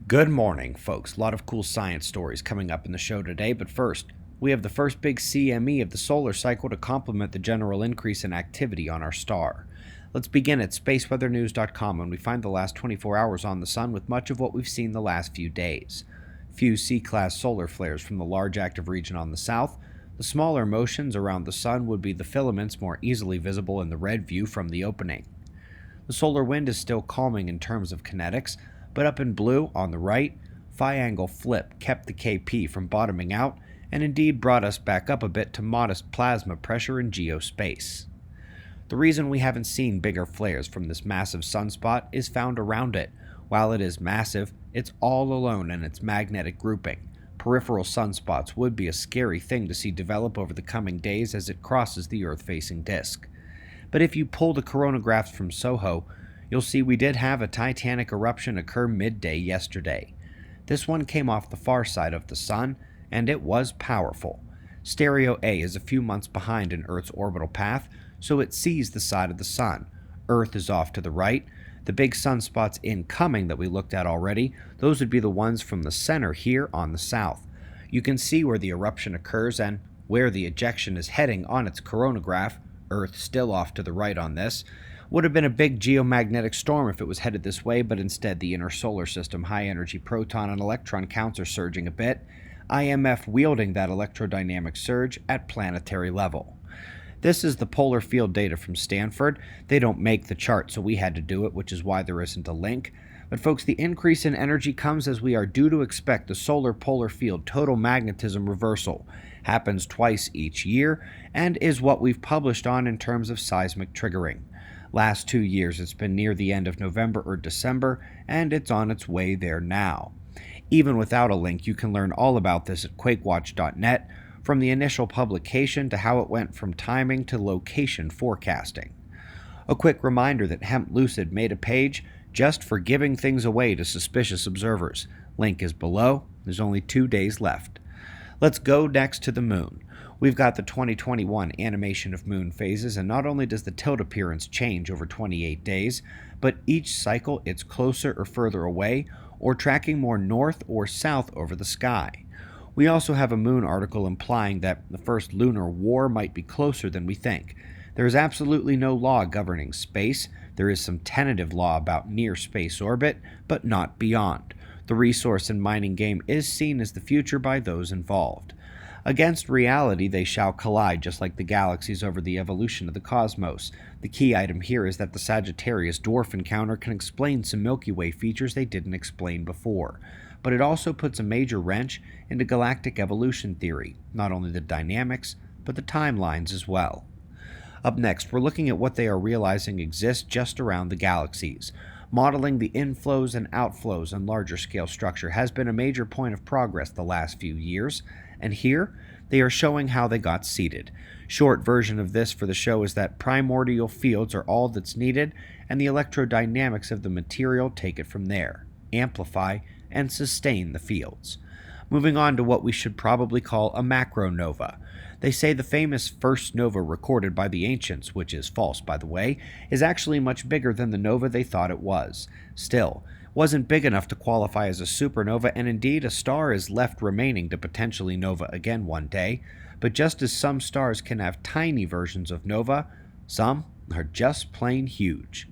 Good morning, folks. A lot of cool science stories coming up in the show today, but first, we have the first big CME of the solar cycle to complement the general increase in activity on our star. Let's begin at spaceweathernews.com, and we find the last 24 hours on the sun with much of what we've seen the last few days. Few C-class solar flares from the large active region on the south. The smaller motions around the sun would be the filaments more easily visible in the red view from the opening. The solar wind is still calming in terms of kinetics, but up in blue on the right, phi angle flip kept the KP from bottoming out and indeed brought us back up a bit to modest plasma pressure in geospace. The reason we haven't seen bigger flares from this massive sunspot is found around it. While it is massive, it's all alone in its magnetic grouping. Peripheral sunspots would be a scary thing to see develop over the coming days as it crosses the Earth-facing disk. But if you pull the coronagraphs from SOHO, you'll see we did have a titanic eruption occur midday yesterday. This one came off the far side of the sun, and it was powerful. Stereo A is a few months behind in Earth's orbital path, so it sees the side of the sun. Earth is off to the right. The big sunspots incoming that we looked at already, those would be the ones from the center here on the south. You can see where the eruption occurs and where the ejection is heading on its coronagraph. Earth still off to the right on this. Would have been a big geomagnetic storm if it was headed this way, but instead the inner solar system high-energy proton and electron counts are surging a bit, IMF wielding that electrodynamic surge at planetary level. This is the polar field data from Stanford. They don't make the chart, so we had to do it, which is why there isn't a link. But folks, the increase in energy comes as we are due to expect the solar polar field total magnetism reversal. Happens twice each year, and is what we've published on in terms of seismic triggering. Last 2 years it's been near the end of November or December, and it's on its way there now. Even without a link, you can learn all about this at quakewatch.net, from the initial publication to how it went from timing to location forecasting. A quick reminder that Hemp Lucid made a page just for giving things away to suspicious observers. Link is below. There's only 2 days left. Let's go next to the moon. We've got the 2021 animation of moon phases, and not only does the tilt appearance change over 28 days, but each cycle it's closer or further away, or tracking more north or south over the sky. We also have a moon article implying that the first lunar war might be closer than we think. There is absolutely no law governing space. There is some tentative law about near space orbit, but not beyond. The resource and mining game is seen as the future by those involved. Against reality, they shall collide, just like the galaxies over the evolution of the cosmos. The key item here is that the Sagittarius dwarf encounter can explain some Milky Way features they didn't explain before. But it also puts a major wrench into galactic evolution theory, not only the dynamics, but the timelines as well. Up next, we're looking at what they are realizing exists just around the galaxies. Modeling the inflows and outflows in larger scale structure has been a major point of progress the last few years, and here they are showing how they got seeded. Short version of this for the show is that primordial fields are all that's needed, and the electrodynamics of the material take it from there, amplify and sustain the fields. Moving on to what we should probably call a macronova. They say the famous first nova recorded by the ancients, which is false by the way, is actually much bigger than the nova they thought it was. Still, wasn't big enough to qualify as a supernova, and indeed a star is left remaining to potentially nova again one day. But just as some stars can have tiny versions of nova, some are just plain huge.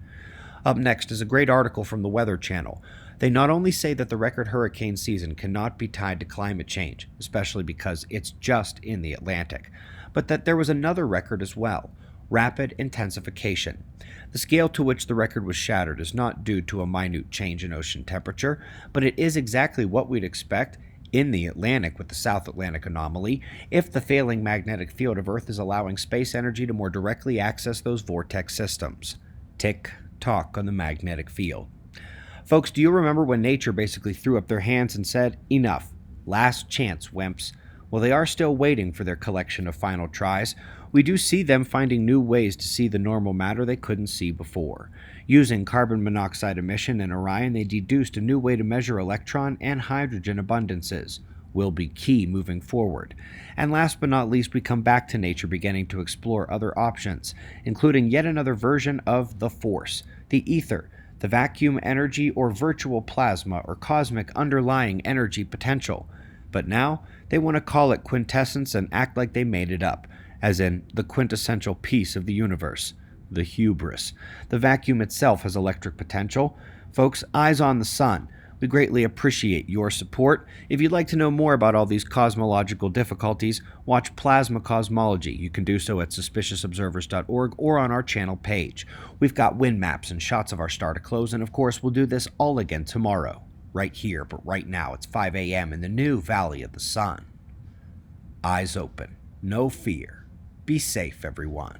Up next is a great article from the Weather Channel. They not only say that the record hurricane season cannot be tied to climate change, especially because it's just in the Atlantic, but that there was another record as well: rapid intensification. The scale to which the record was shattered is not due to a minute change in ocean temperature, but it is exactly what we'd expect in the Atlantic with the South Atlantic anomaly if the failing magnetic field of Earth is allowing space energy to more directly access those vortex systems. Tick-tock on the magnetic field. Folks, do you remember when nature basically threw up their hands and said, "Enough, last chance, wimps"? Well, they are still waiting for their collection of final tries. We do see them finding new ways to see the normal matter they couldn't see before. Using carbon monoxide emission in Orion, they deduced a new way to measure electron and hydrogen abundances. Will be key moving forward. And last but not least, we come back to nature beginning to explore other options, including yet another version of the Force, the ether, the vacuum energy or virtual plasma or cosmic underlying energy potential. But now, they want to call it quintessence and act like they made it up, as in the quintessential piece of the universe. The hubris. The vacuum itself has electric potential. Folks, eyes on the sun. We greatly appreciate your support. If you'd like to know more about all these cosmological difficulties, watch Plasma Cosmology. You can do so at suspiciousobservers.org or on our channel page. We've got wind maps and shots of our star to close, and of course, we'll do this all again tomorrow. Right here, but right now, it's 5 a.m. in the new Valley of the Sun. Eyes open. No fear. Be safe, everyone.